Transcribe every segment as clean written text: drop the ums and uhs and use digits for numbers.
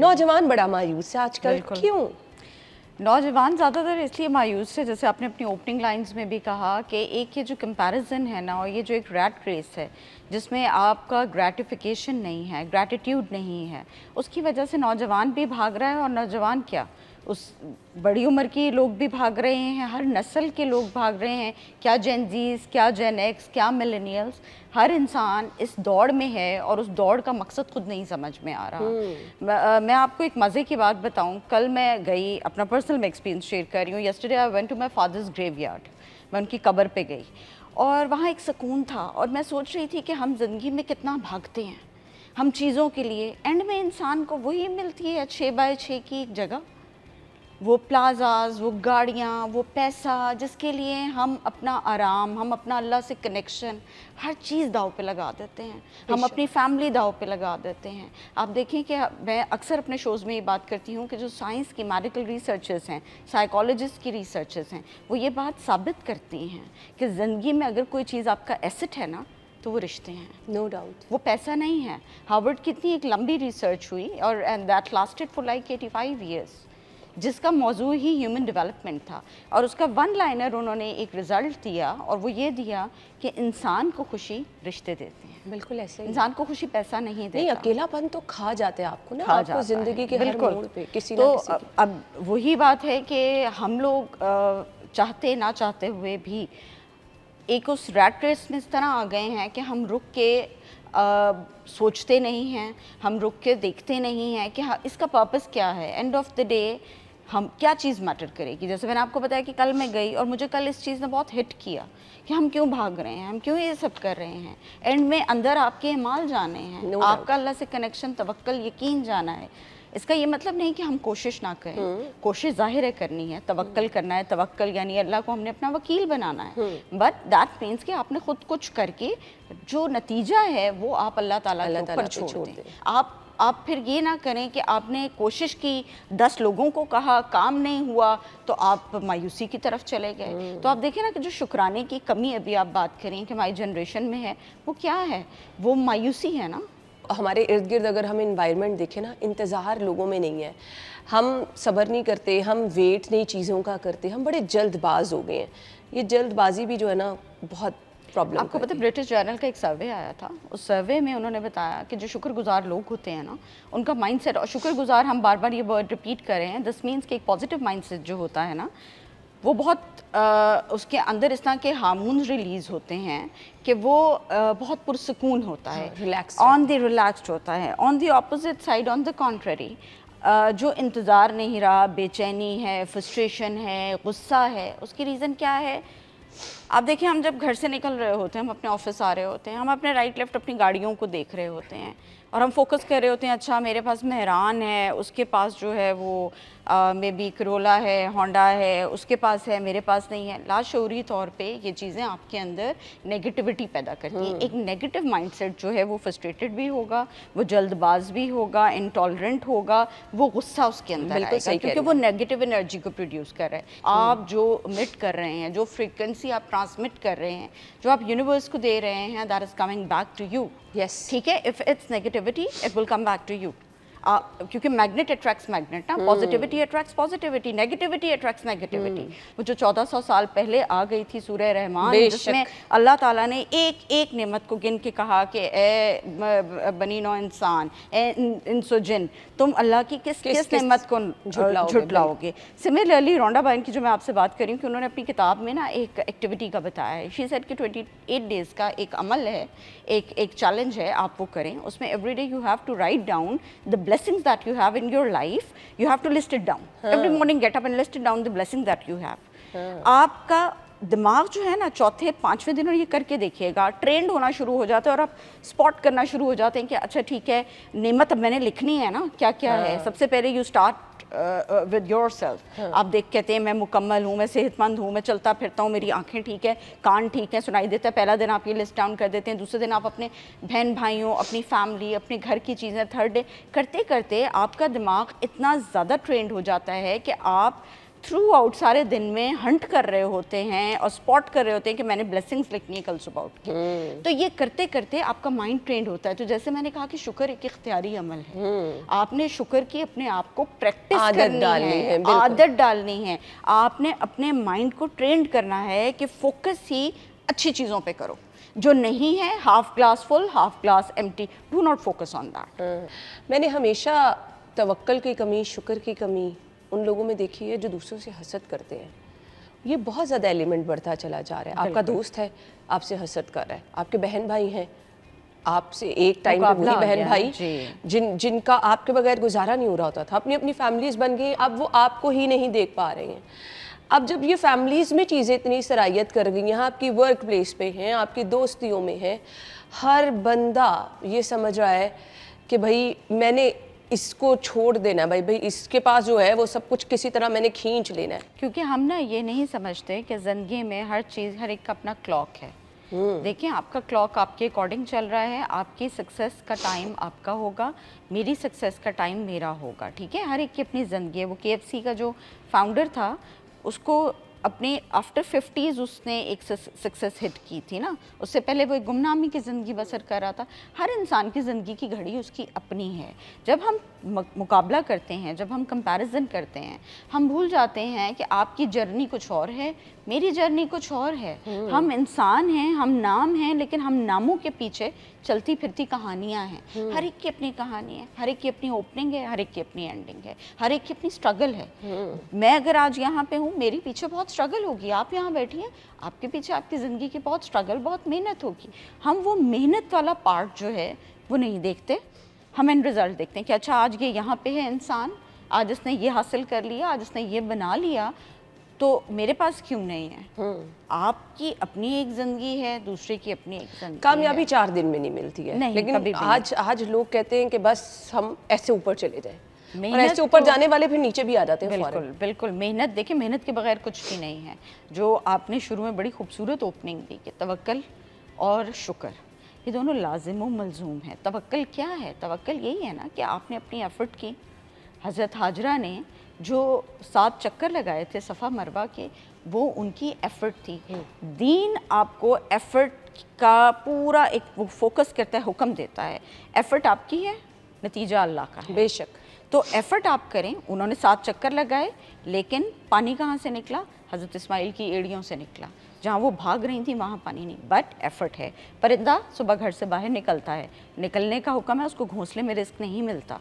नौजवान बड़ा मायूस है आजकल, क्यों? नौजवान ज़्यादातर इसलिए मायूस है, जैसे आपने अपनी ओपनिंग लाइंस में भी कहा कि एक ये जो कंपैरिजन है ना, और ये जो एक रैट रेस है जिसमें आपका ग्रेटिफिकेशन नहीं है, ग्रैटिट्यूड नहीं है, उसकी वजह से नौजवान भी भाग रहा है। और नौजवान क्या, उस बड़ी उम्र के लोग भी भाग रहे हैं, हर नस्ल के लोग भाग रहे हैं, क्या जेन जीज, क्या जेन एक्स, क्या मिलेनियल्स, हर इंसान इस दौड़ में है और उस दौड़ का मकसद खुद नहीं समझ में आ रहा। मैं आपको एक मज़े की बात बताऊं, कल मैं गई, अपना पर्सनल एक्सपीरियंस शेयर कर रही हूँ। Yesterday I went to my father's graveyard, मैं उनकी कब्र पे गई और वहाँ एक सुकून था। और मैं सोच रही थी कि हम ज़िंदगी में कितना भागते हैं हम चीज़ों के लिए, एंड में इंसान को वही मिलती है 6x6 की एक जगह, वो प्लाजाज, वो गाड़ियाँ, वो पैसा, जिसके लिए हम अपना आराम, हम अपना अल्लाह से कनेक्शन, हर चीज़ दाव पे लगा देते हैं, हम अपनी फैमिली दाव पे लगा देते हैं। आप देखें कि मैं अक्सर अपने शोज़ में ये बात करती हूँ कि जो साइंस की मेडिकल रिसर्चर्स हैं, साइकोलॉजिस्ट की रिसर्चर्स हैं, वो ये बात साबित करती हैं कि ज़िंदगी में अगर कोई चीज़ आपका एसेट है ना, तो वो रिश्ते हैं, नो डाउट, वो पैसा नहीं है। हार्वर्ड की इतनी एक लंबी रिसर्च हुई और and that lasted for like 85 years, जिसका मौजू ही ह्यूमन डेवलपमेंट था। और उसका वन लाइनर उन्होंने एक रिज़ल्ट दिया, और वो ये दिया कि इंसान को खुशी रिश्ते देते हैं। बिल्कुल ऐसे ही, इंसान को खुशी पैसा नहीं देता। नहीं, अकेलापन तो खा जाते हैं आपको ना, खा आपको जाता ज़िंदगी के हर मोड़ पे किसी तो ना किसी की। अब वही बात है कि हम लोग चाहते ना चाहते हुए भी एक उस रैट रेस में इस तरह आ गए हैं कि हम रुक के सोचते नहीं हैं, हम रुक के देखते नहीं हैं कि इसका पर्पस क्या है। एंड ऑफ द डे हम क्या चीज़ मैटर करेगी। जैसे मैंने आपको बताया कि कल मैं गई और मुझे कल इस चीज़ ने बहुत हिट किया कि हम क्यों भाग रहे हैं, हम क्यों ये सब कर रहे हैं। एंड में अंदर आपके अमाल जाने हैं, आपका अल्लाह से कनेक्शन, तवक्कल, यकीन जाना है। इसका ये मतलब नहीं कि हम कोशिश ना करें, कोशिश जाहिर है करनी है, तवक्कल करना है। तवक्कल यानी अल्लाह को हमने अपना वकील बनाना है, बट दैट मीन्स कि आपने खुद कुछ करके जो नतीजा है वो आप अल्लाह ताला के ऊपर छोड़ दें। आप फिर ये ना करें कि आपने कोशिश की, 10 लोगों को कहा, काम नहीं हुआ, तो आप मायूसी की तरफ चले गए। तो आप देखें ना कि जो शुक्राने की कमी अभी आप बात करें कि हमारी जनरेशन में है, वो क्या है, वो मायूसी है ना। हमारे इर्द गिर्द अगर हम इन्वायरमेंट देखें ना, इंतज़ार लोगों में नहीं है, हम सब्र नहीं करते, हम वेट नहीं चीज़ों का करते, हम बड़े जल्दबाज हो गए हैं। ये जल्दबाजी भी जो है ना बहुत प्रॉब्लम। आपको पता है ब्रिटिश जर्नल का एक सर्वे आया था, उस सर्वे में उन्होंने बताया कि जो शुक्रगुजार लोग होते हैं ना, उनका माइंडसेट, और शुक्रगुजार हम बार बार ये वर्ड रिपीट कर रहे हैं, दिस मीन्स कि एक पॉजिटिव माइंडसेट जो होता है ना, वो बहुत उसके अंदर इस तरह के हार्मोन्स रिलीज़ होते हैं कि वो बहुत पुरसकून होता है, रिलैक्स, ऑन द रिलैक्स्ड होता है। On the opposite side, on the contrary, जो इंतज़ार नहीं रहा, बेचैनी है, फ्रस्ट्रेशन है, गुस्सा है, उसकी रीज़न क्या है। आप देखिए, हम जब घर से निकल रहे होते हैं, हम अपने ऑफिस आ रहे होते हैं, हम अपने राइट लेफ्ट अपनी गाड़ियों को देख रहे होते हैं और हम फोकस कर रहे होते हैं, अच्छा मेरे पास मेहरान है, उसके पास जो है वो मे बी करोला है, होंडा है, उसके पास है, मेरे पास नहीं है। लाशऊरी तौर पे ये चीज़ें आपके अंदर नेगेटिविटी पैदा करती हैं। एक नेगेटिव माइंडसेट जो है वो फ्रस्ट्रेटेड भी होगा, वो जल्दबाज भी होगा, इंटॉलरेंट होगा, वो गुस्सा उसके अंदर आएगा क्योंकि वो नेगेटिव एनर्जी को प्रोड्यूस कर रहा है। आप जो मिट कर रहे हैं, जो फ्रीक्वेंसी आप ट्रांसमिट कर रहे हैं, जो आप यूनिवर्स को दे रहे हैं, that is coming back to you. Yes, ठीक है, if it's negativity it will come back to you. क्योंकि मैग्नेट अट्रैक्ट्स मैग्नेट ना, positivity attracts positivity, negativity attracts negativity. वो जो 1400 साल पहले आ गई थी सूरह रहमान, जिसमें अल्लाह ताला ने एक एक नेमत को गिन के कहा कि ए बनी नौ इंसान, ए इंसो जिन, तुम अल्लाह की किस किस नेमत को झुटलाओगे। सिमिलरली रोंडा बाइन की जो मैं आपसे बात कर रही हूँ कि उन्होंने अपनी किताब में ना एक एक्टिविटी का बताया है। शी सेड कि 28 डेज़ का एक अमल है, एक चैलेंज है, आप वो करें। उसमें every day you have to write down the blessings that you have in your life, you have to list it down. Every morning get up and list it down the blessings that you have. आपका दिमाग जो है ना, चौथे पांचवें दिन और ये करके देखिएगा, ट्रेंड होना शुरू हो जाता है और आप स्पॉट करना शुरू हो जाते हैं कि अच्छा ठीक है, नेमत अब मैंने लिखनी है ना, क्या क्या है। सबसे पहले you start with your self. आप देख कहते हैं मैं मुकम्मल हूँ, मैं सेहतमंद हूँ, मैं चलता फिरता हूँ, मेरी आंखें ठीक है, कान ठीक है, सुनाई देता है। पहला दिन आप ये लिस्ट डाउन कर देते हैं, दूसरे दिन आप अपने बहन भाइयों, अपनी फैमिली, अपने घर की चीज़ें, थर्ड डे करते करते आपका दिमाग इतना ज़्यादा ट्रेंड हो जाता है कि आप थ्रू आउट सारे दिन में हंट कर रहे होते हैं और स्पॉट कर रहे होते हैं कि मैंने ब्लेसिंग्स लिखनी है कल सुबह उठ के। तो ये करते करते आपका माइंड ट्रेंड होता है। तो जैसे मैंने कहा कि शुक्र एक इख्तियारी अमल है, आपने शुक्र की अपने आप को प्रैक्टिस करनी है, आदत डालनी है, आपने अपने माइंड को ट्रेंड करना है कि फोकस ही अच्छी चीज़ों पे करो, जो नहीं है half glass full half glass empty, do not focus on that. मैंने हमेशा तवक्कल की कमी, शुक्र की कमी उन लोगों में देखी है जो दूसरों से हसद करते हैं। ये बहुत ज़्यादा एलिमेंट बढ़ता चला जा रहा है। आपका दोस्त है, आपसे हसद कर रहा है, आपके बहन भाई हैं, आपसे एक टाइम पे वही बहन भाई जिनका आपके बगैर गुजारा नहीं हो रहा होता था, अपनी अपनी फैमिलीज बन गई, अब वो आपको ही नहीं देख पा रहे हैं। अब जब ये फैमिलीज में चीज़ें इतनी सराहियत कर गई हैं, आपकी वर्क प्लेस पे हैं, आपकी दोस्तियों में हैं, हर बंदा ये समझ रहा है कि भाई मैंने इसको छोड़ देना है, भाई इसके पास जो है वो सब कुछ किसी तरह मैंने खींच लेना है। क्योंकि हम ना ये नहीं समझते कि ज़िंदगी में हर चीज़, हर एक का अपना क्लॉक है। देखिए आपका क्लॉक आपके अकॉर्डिंग चल रहा है, आपकी सक्सेस का टाइम आपका होगा, मेरी सक्सेस का टाइम मेरा होगा, ठीक है। हर एक की अपनी ज़िंदगी है। वो KFC का जो फाउंडर था, उसको अपने आफ्टर 50s उसने एक सक्सेस हिट की थी ना, उससे पहले वो एक गुमनामी की ज़िंदगी बसर कर रहा था। हर इंसान की ज़िंदगी की घड़ी उसकी अपनी है। जब हम मुकाबला करते हैं, जब हम कंपैरिजन करते हैं, हम भूल जाते हैं कि आपकी जर्नी कुछ और है, मेरी जर्नी कुछ और है। हम इंसान हैं, हम नाम हैं, लेकिन हम नामों के पीछे चलती फिरती कहानियाँ हैं। हर एक की अपनी कहानी है, हर एक की अपनी ओपनिंग है, हर एक की अपनी एंडिंग है, हर एक की अपनी स्ट्रगल है। मैं अगर आज यहाँ पे हूँ, मेरी पीछे बहुत स्ट्रगल होगी, आप यहाँ बैठी हैं, आपके पीछे आपकी ज़िंदगी की बहुत स्ट्रगल, बहुत मेहनत होगी। हम वो मेहनत वाला पार्ट जो है वो नहीं देखते, हम एंड रिजल्ट देखते हैं कि अच्छा आज ये यहाँ पे है इंसान, आज इसने ये हासिल कर लिया, आज इसने ये बना लिया, तो मेरे पास क्यों नहीं है। आपकी अपनी एक जिंदगी है, दूसरे की अपनी एक जिंदगी। कामयाबी 4 दिन में नहीं मिलती है, नहीं, लेकिन आज लोग कहते हैं कि बस हम ऐसे ऊपर चले जाएं, और ऐसे ऊपर जाने वाले फिर नीचे भी आ जाते हैं। बिल्कुल बिल्कुल। मेहनत, देखिए मेहनत के बगैर कुछ भी नहीं है। जो आपने शुरू में बड़ी खूबसूरत ओपनिंग दी कि तवक्कल और शुक्र, ये दोनों लाजिम व मलजूम है। तवक्कल क्या है? तवक्कल यही है ना कि आपने अपनी एफर्ट की। हज़रत हाजरा ने जो 7 चक्कर लगाए थे सफ़ा मरवा के, वो उनकी एफ़र्ट थी। दीन आपको एफ़र्ट का पूरा एक वो फोकस करता है, हुक्म देता है। एफ़र्ट आपकी है, नतीजा अल्लाह का है। बेशक। तो एफ़र्ट आप करें। उन्होंने 7 चक्कर लगाए, लेकिन पानी कहाँ से निकला? हज़रत इस्माइल की एड़ियों से निकला। जहाँ वो भाग रही थी वहाँ पानी नहीं, बट एफ़र्ट है। परिंदा सुबह घर से बाहर निकलता है, निकलने का हुक्म है, उसको घोंसले में रिस्क नहीं मिलता,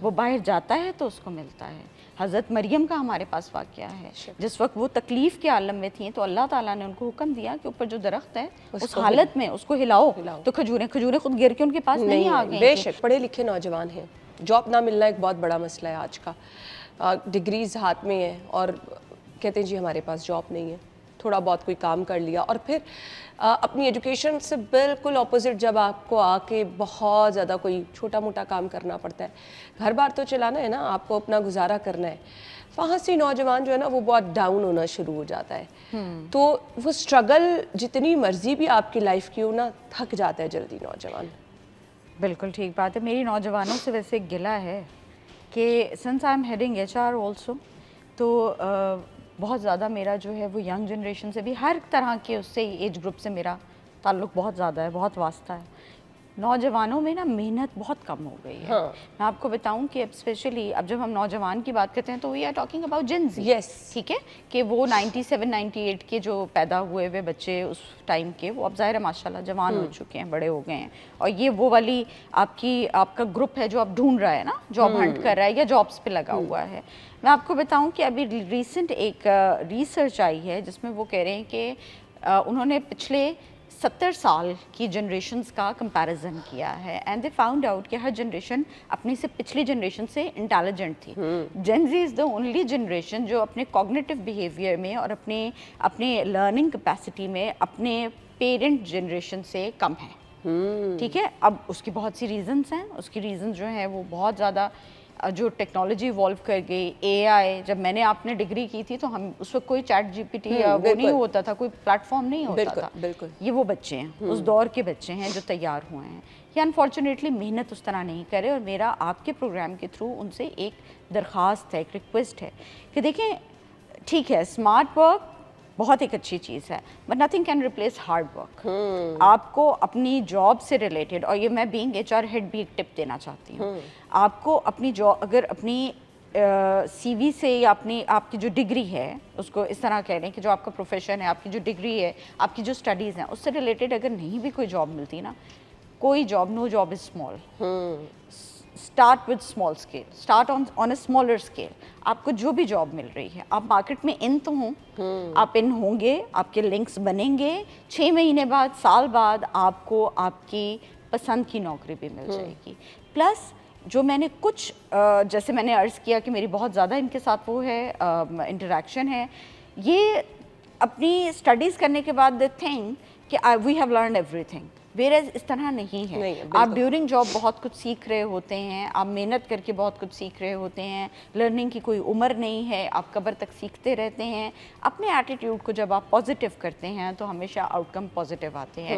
वो बाहर जाता है तो उसको मिलता है। हज़रत मरियम का हमारे पास वाक़या है, जिस वक्त वो तकलीफ़ के आलम में थी तो अल्लाह ताला ने उनको हुक्म दिया कि ऊपर जो दरख्त है उस हालत में उसको हिलाओ, तो खजूरें खुद गिर के उनके पास नहीं आ गई। बेशक पढ़े लिखे नौजवान हैं, जॉब ना मिलना एक बहुत बड़ा मसला है आज का। डिग्रीज हाथ में है और कहते हैं जी हमारे पास जॉब नहीं है, थोड़ा बहुत कोई काम कर लिया, और फिर अपनी एजुकेशन से बिल्कुल ऑपोजिट जब आपको आके बहुत ज़्यादा कोई छोटा मोटा काम करना पड़ता है, घर बार तो चलाना है ना, आपको अपना गुजारा करना है, वहाँ से नौजवान जो है ना वो बहुत डाउन होना शुरू हो जाता है। तो वो स्ट्रगल जितनी मर्जी भी आपकी लाइफ की हो ना, थक जाता है जल्दी नौजवान। बिल्कुल ठीक बात है। मेरी नौजवानों से वैसे गिला है कि since I am heading HR also, तो बहुत ज़्यादा मेरा जो है वो यंग जनरेशन से भी, हर तरह के उससे एज ग्रुप से मेरा ताल्लुक़ बहुत ज़्यादा है, बहुत वास्ता है। नौजवानों में ना मेहनत बहुत कम हो गई है। मैं आपको बताऊं कि अब स्पेशली अब जब हम नौजवान की बात करते हैं तो we are talking about Gen Z. Yes, ठीक है, कि वो 97-98 के जो पैदा हुए हुए बच्चे उस टाइम के, वो अब ज़ाहिर है माशाल्लाह जवान हो चुके हैं, बड़े हो गए हैं, और ये वो वाली आपका ग्रुप है जो आप ढूंढ रहा है ना, जॉब हंट कर रहा है या जॉब्स पे लगा हुआ है। मैं आपको बताऊं कि अभी रिसेंट एक रिसर्च आई है जिसमें वो कह रहे हैं कि उन्होंने पिछले 70 साल की जनरेशन्स का कंपैरिजन किया है, एंड दे फाउंड आउट कि हर जनरेशन अपनी से पिछली जनरेशन से इंटेलिजेंट थी। जेन ज़ी इज़ द ओनली जनरेशन जो अपने कॉग्निटिव बिहेवियर में और अपने लर्निंग कैपेसिटी में अपने पेरेंट जनरेशन से कम है। ठीक है, अब उसकी बहुत सी रीजंस हैं। उसकी रीजंस जो हैं वो बहुत ज़्यादा, जो टेक्नोलॉजी इवॉल्व कर गई, AI, जब मैंने आपने डिग्री की थी तो हम उस वक्त कोई चैट GPT या वो नहीं होता था, कोई प्लेटफॉर्म नहीं होता था। बिल्कुल। ये वो बच्चे हैं, उस दौर के बच्चे हैं जो तैयार हुए हैं। ये अनफॉर्चुनेटली मेहनत उस तरह नहीं करे, और मेरा आपके प्रोग्राम के थ्रू उनसे एक दरख्वास्त है, एक रिक्वेस्ट है कि देखें, ٹھیک ہے اسمارٹ ورک بہت ایک اچھی چیز ہے but nothing can replace hard work. آپ کو اپنی جاب سے ریلیٹڈ, اور یہ میں بینگ ایچ آر ہیڈ بھی ایک ٹپ دینا چاہتی ہوں, آپ کو اپنی جاب اگر اپنی سی وی سے یا اپنی آپ کی جو ڈگری ہے اس کو اس طرح کہہ لیں کہ جو آپ کا پروفیشن ہے, آپ کی جو ڈگری ہے, آپ کی جو اسٹڈیز ہیں, اس سے ریلیٹڈ اگر نہیں بھی کوئی جاب ملتی نا, کوئی job, no job is small. Start with small scale, start on a smaller scale. آپ کو جو بھی جاب مل رہی ہے, آپ مارکیٹ میں ان تو ہوں, آپ ان ہوں گے, آپ کے لنکس بنیں گے, 6 مہینے بعد, سال بعد آپ کو آپ کی پسند کی نوکری بھی مل جائے گی. پلس جو میں نے کچھ جیسے میں نے عرض کیا کہ میری بہت زیادہ ان کے ساتھ وہ ہے انٹریکشن ہے, یہ اپنی اسٹڈیز کرنے کے بعد دے تھنک کہ we have learned everything, whereas اس طرح نہیں ہے. آپ ڈیورنگ جاب بہت کچھ سیکھ رہے ہوتے ہیں, آپ محنت کر کے بہت کچھ سیکھ رہے ہوتے ہیں, لرننگ کی کوئی عمر نہیں ہے, آپ قبر تک سیکھتے رہتے ہیں. اپنے ایٹیٹیوڈ کو جب آپ پازیٹیو کرتے ہیں تو ہمیشہ آؤٹ کم پازیٹیو آتے ہیں.